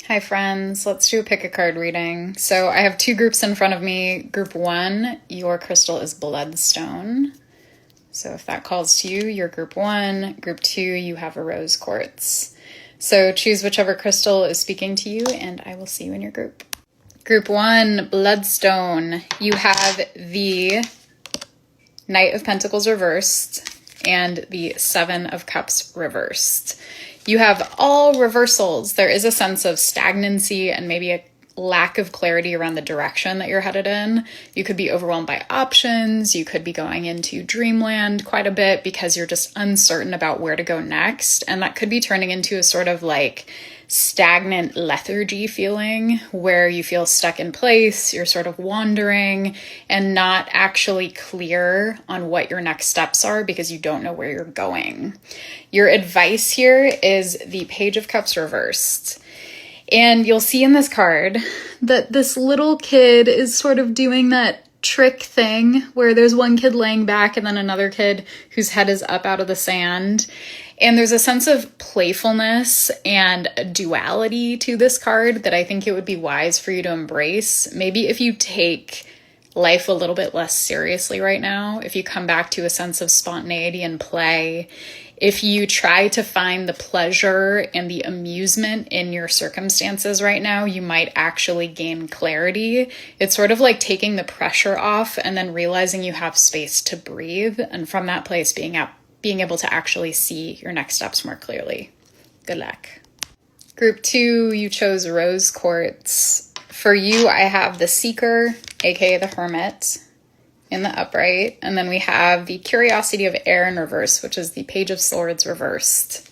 Hi friends, let's do a pick a card reading. So I have two groups in front of me. Group 1, your crystal is bloodstone. So if that calls to you, you're group 1. Group 2, you have a rose quartz. So choose whichever crystal is speaking to you and I will see you in your group. Group 1, bloodstone. You have the Knight of Pentacles reversed and the Seven of Cups reversed. You have all reversals. There is a sense of stagnancy and maybe a lack of clarity around the direction that you're headed in. You could be overwhelmed by options. You could be going into dreamland quite a bit because you're just uncertain about where to go next. And that could be turning into a sort of like stagnant lethargy feeling where you feel stuck in place, you're sort of wandering and not actually clear on what your next steps are because you don't know where you're going. Your advice here is the Page of Cups reversed. And you'll see in this card that this little kid is sort of doing that trick thing where there's one kid laying back and then another kid whose head is up out of the sand. And there's a sense of playfulness and a duality to this card that I think it would be wise for you to embrace. Maybe if you take life a little bit less seriously right now, if you come back to a sense of spontaneity and play, if you try to find the pleasure and the amusement in your circumstances right now, you might actually gain clarity. It's sort of like taking the pressure off and then realizing you have space to breathe. And from that place, being able to actually see your next steps more clearly. Good luck. Group 2, you chose rose quartz. For you, I have the Seeker, aka the Hermit, in the upright. And then we have the Curiosity of Air in reverse, which is the Page of Swords reversed.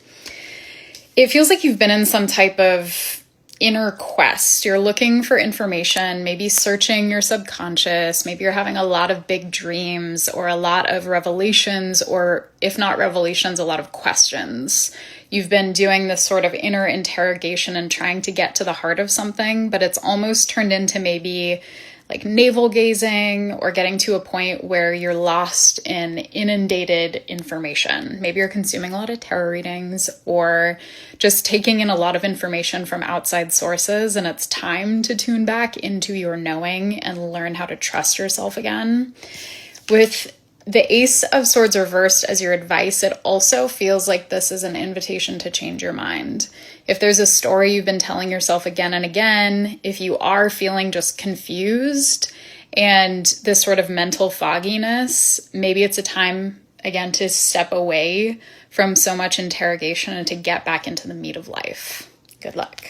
It feels like you've been in some type of inner quest. You're looking for information, maybe searching your subconscious. Maybe you're having a lot of big dreams or a lot of revelations, or if not revelations, a lot of questions. You've been doing this sort of inner interrogation and trying to get to the heart of something, but it's almost turned into maybe like navel gazing or getting to a point where you're lost in inundated information. Maybe you're consuming a lot of tarot readings or just taking in a lot of information from outside sources, and it's time to tune back into your knowing and learn how to trust yourself again. With the Ace of Swords reversed as your advice, it also feels like this is an invitation to change your mind. If there's a story you've been telling yourself again and again, if you are feeling just confused and this sort of mental fogginess, maybe it's a time, again, to step away from so much interrogation and to get back into the meat of life. Good luck.